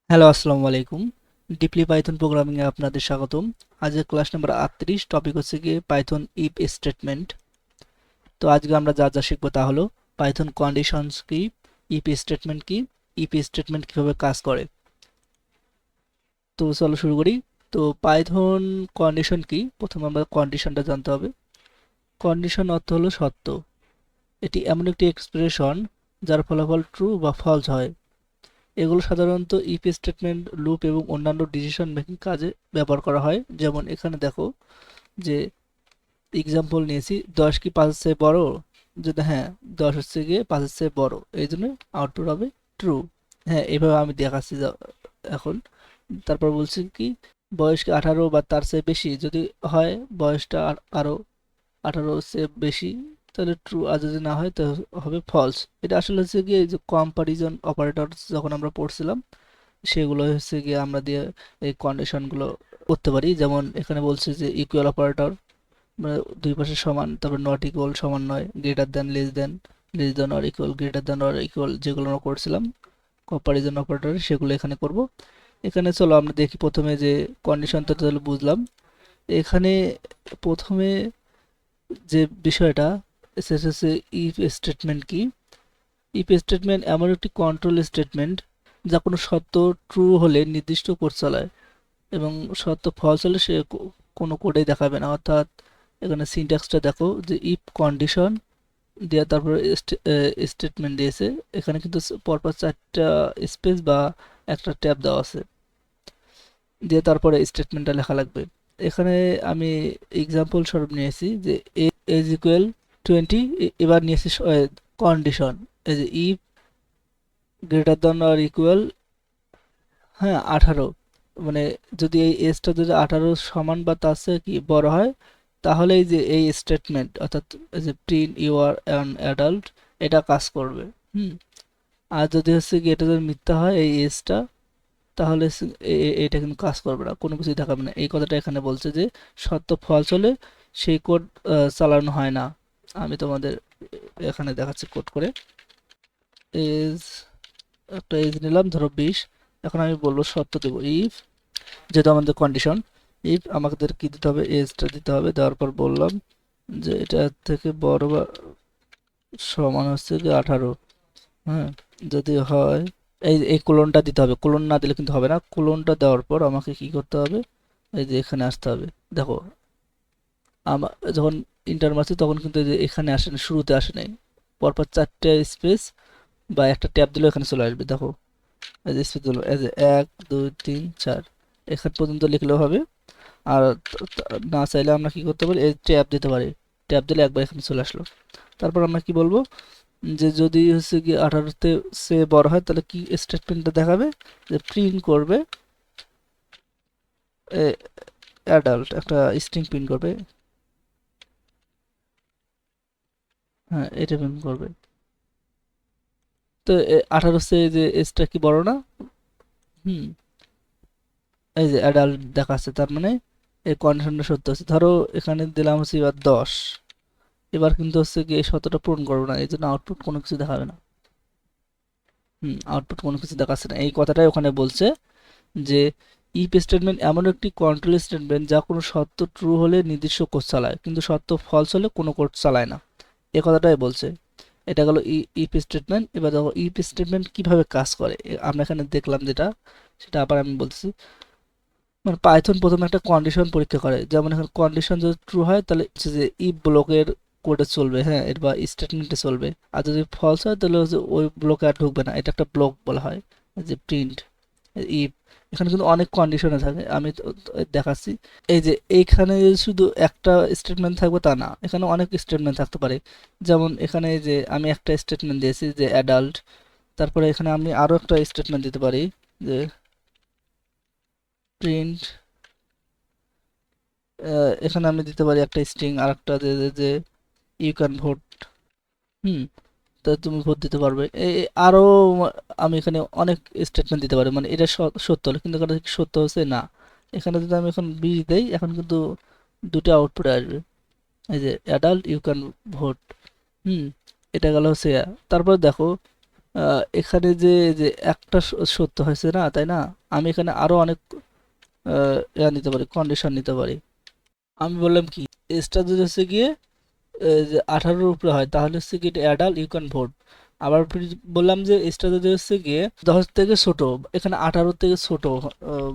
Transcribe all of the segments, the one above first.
Hello, আসসালামু আলাইকুম। Deeply Python programming এ আপনাদের স্বাগতম। আজকের ক্লাস নাম্বার 38, টপিক হচ্ছে গিয়ে পাইথন ইফ স্টেটমেন্ট। তো আজকে আমরা যা যা শিখবো তা হলো পাইথন কন্ডিশনস কি, ইফ স্টেটমেন্ট কি, ইফ স্টেটমেন্ট কিভাবে কাজ করে। তো চলো শুরু করি। তো পাইথন কন্ডিশন কি, প্রথমে আমরা কন্ডিশনটা জানতে হবে। কন্ডিশন অর্থ হলো সত্য। এটি এমন একটি এক্সপ্রেশন যার ফলাফল ট্রু বা ফলস হয়। এগুলো সাধারণত ইফ স্টেটমেন্ট, লুপ এবং অন্যান্য ডিসিশন মেকিং কাজে ব্যবহার করা হয়। যেমন এখানে দেখো যে এক্সাম্পল নিয়েছি, 10 কি 5-এর চেয়ে বড়, যদি হ্যাঁ 10 হচ্ছে গিয়ে 5-এর চেয়ে বড়, এই জন্য আউটপুট হবে ট্রু। হ্যাঁ, এইভাবে আমি দেখাচ্ছি এখন। তারপর বলছি কি, বয়স কি 18 বা তার চেয়ে বেশি, যদি হয় বয়সটা আরো 18 চেয়ে বেশি, তাহলে ট্রু, আর যদি না হয় তাহলে হবে ফলস। এটা আসলে হচ্ছে গিয়ে এই যে কম্পারিজন অপারেটর যখন আমরা পড়ছিলাম, সেগুলো হচ্ছে গিয়ে আমরা দিয়ে এই কন্ডিশনগুলো করতে পারি। যেমন এখানে বলছে যে ইকুয়াল অপারেটর, মানে দুই পাশে সমান, তারপর নট ইকুয়াল, সমান নয়, greater than, less than or equal, greater than or equal, যেগুলো আমরা করছিলাম কম্পারিজন অপারেটর, সেগুলো এখানে করব। এখানে চলো আমরা দেখি প্রথমে যে কন্ডিশনটা তাহলে বুঝলাম। এখানে প্রথমে যে বিষয়টা, সেটা হচ্ছে ইফ স্টেটমেন্ট কি। ইফ স্টেটমেন্ট এমন একটি কন্ট্রোল স্টেটমেন্ট যা কোনো সত্য ট্রু হলে নির্দিষ্ট কোড চালায়, এবং সত্য ফলস হলে সে কোনো কোডেই দেখাবে না। অর্থাৎ এখানে সিনট্যাক্সটা দেখো যে ইফ কন্ডিশন দেওয়া, তারপরে স্টেটমেন্ট দিয়েছে। এখানে কিন্তু পরপর 4টা স্পেস বা একটা ট্যাব দেওয়া আছে, দিয়ে তারপরে স্টেটমেন্টটা লেখা লাগবে। এখানে আমি এক্সাম্পল স্বরূপ নিয়েছি যে এজ ইকুয়াল 20, এবার নিয়েছি কন্ডিশন, এই যে if greater than or equal, হ্যাঁ 18, মানে যদি এই এজটা যদি 18 সমান বা তার চেয়ে কি বড় হয়, তাহলে এই যে এই স্টেটমেন্ট, অর্থাৎ এই যে print you are an adult, এটা কাজ করবে। হুম। আর যদি হচ্ছে কি এটা যদি মিথ্যা হয় এই এজটা, তাহলে এটা কিন্তু কাজ করবে না, কোনো কিছুই দেখাবে না। এই কথাটা এখানে বলছে যে সত্য ফলস হলে সেই কোড চালানো হয় না। আমি তোমাদের এখানে দেখাচ্ছি কোড করে। এজ, একটা এজ নিলাম ধরো 20। এখন আমি বলবো সত্য দেবো ইফ, যেহেতু আমাদের কন্ডিশন, ইফ আমাদের কি দিতে হবে, এজটা দিতে হবে। দেওয়ার পর বললাম যে এটা থেকে বড় বা সমান হচ্ছে কি 18। হ্যাঁ, যদি হয় এই কোলনটা দিতে হবে, কোলন না দিলে কিন্তু হবে না। কোলনটা দেওয়ার পর আমাকে কি করতে হবে, এই যে এখানে আসতে হবে। দেখো আমার যখন ইন্টার মারছি তখন কিন্তু এই যে এখানে আসে না, শুরুতে আসে নাই, পরপর 4টে স্পেস বা একটা ট্যাব দিলে এখানে চলে আসবে। দেখো এই যে স্পেস দিল, এই যে 1 2 3 4, এখান পর্যন্ত লিখলেও হবে। আর না চাইলে আমরা কি করতে পারি, এই ট্যাব দিতে পারি, ট্যাব দিলে একবার এখানে চলে আসলো। তারপর আমরা কি বলবো, যে যদি হচ্ছে কি 18-তে সে বড় হয়, তাহলে কি স্টেটমেন্টটা দেখাবে, যে প্রিন্ট করবে অ্যাডাল্ট, একটা স্ট্রিং প্রিন্ট করবে। হ্যাঁ, এটা প্রিন্ট করবে। তো 18 সে যে এজটা কি বড় না? হুম, এই যে অ্যাডাল্ট দেখাচ্ছে, তার মানে এই কন্ডিশনটা সত্য হচ্ছে। ধরো এখানে দিলাম হচ্ছে এবার 10, এবার কিন্তু হচ্ছে কি এই শতটা পূরণ করবো না, এই জন্য আউটপুট কোনো কিছু দেখাবে না। আউটপুট কোনো কিছু দেখাচ্ছে না, এই কথাটাই ওখানে বলছে যে ইফ স্টেটমেন্ট এমন একটি কন্ট্রোল স্টেটমেন্ট যা কোনো সত্য ট্রু হলে নির্দিষ্ট কোড চালায়, কিন্তু সত্য ফলস হলে কোনো কোড চালায় না। এ কথাটাই বলছে। এটা গেল ইফ স্টেটমেন্ট। এবার দেখো ইফ স্টেটমেন্ট কিভাবে কাজ করে, আমরা এখানে দেখলাম যেটা, সেটা আবার আমি বলছি। মানে পাইথন প্রথমে একটা কন্ডিশন পরীক্ষা করে, যেমন এখানে কন্ডিশন যদি ট্রু হয় তাহলে হচ্ছে যে ইফ ব্লকের কোডে চলবে, হ্যাঁ, এর বা স্টেটমেন্টে চলবে। আর যদি ফলস হয় তাহলে হচ্ছে ওই ব্লকে আর ঢুকবে না, এটা একটা ব্লক বলা হয়। যে প্রিন্ট ইফ, এখানে কিন্তু অনেক কন্ডিশনে থাকে, আমি দেখাচ্ছি। এই যে এইখানে শুধু একটা স্টেটমেন্ট থাকবে তা না, এখানে অনেক স্টেটমেন্ট থাকতে পারে। যেমন এখানে এই যে আমি একটা স্টেটমেন্ট দিয়েছি যে অ্যাডাল্ট, তারপরে এখানে আমি আরো একটা স্টেটমেন্ট দিতে পারি যে প্রিন্ট, এখানে আমি দিতে পারি একটা স্ট্রিং, আর একটা যে ইউ ক্যান ভোট। হুম, তা তুমি ভোট দিতে পারবে। আরো আমি এখানে অনেক স্টেটমেন্ট দিতে পারি, মানে এটা সত্য হলে, কিন্তু এখানে কি সত্য হচ্ছে না। এখানে যদি আমি এখন 20 দেই, এখন কিন্তু দুটো আউটপুট আসবে, এই যে অ্যাডাল্ট ইউ ক্যান ভোট। হুম, এটা গেল হচ্ছে তারপর দেখো এখানে যে যে একটা সত্য হয়েছে না, তাই না? আমি এখানে আরো অনেক নিতে পারি, কন্ডিশন নিতে পারি। আমি বললাম কি, এজটা যদি হচ্ছে গিয়ে যে 18-র উপরে হয় তাহলে হচ্ছে কি অ্যাডাল্ট ইউ ক্যান ভোট। আবার বললাম যে এজটা যদি হচ্ছে গিয়ে 10 থেকে ছোট, এখানে 18 থেকে ছোট,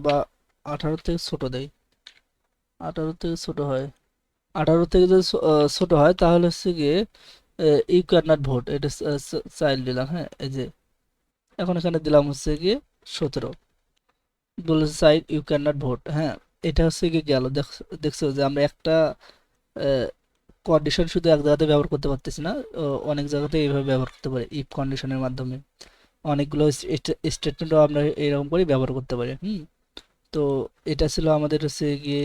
বা 18 থেকে ছোট দেয়, 18 থেকে ছোট হয়, 18 থেকে যদি ছোট হয় তাহলে হচ্ছে গিয়ে ইউ ক্যান নট ভোট, এটা চাইল্ড দিলাম। হ্যাঁ, এই যে এখন এখানে দিলাম হচ্ছে গিয়ে 17, বলেছে child you can not vote. হ্যাঁ, এটা হচ্ছে গিয়ে গেল। দেখছো যে আমরা একটা কন্ডিশন শুধু এক জায়গাতে ব্যবহার করতে পারতেছি না, অনেক জায়গাতে এইভাবে ব্যবহার করতে পারি ইফ কন্ডিশনের মাধ্যমে। অনেকগুলো স্টেটমেন্টও আমরা এরকম করে ব্যবহার করতে পারি। তো এটা ছিল আমাদের হচ্ছে গিয়ে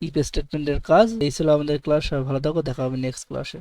ইফ স্টেটমেন্টের কাজ। এই ছিল আমাদের ক্লাস। ভালো থাকো, দেখা হবে নেক্সট ক্লাসে।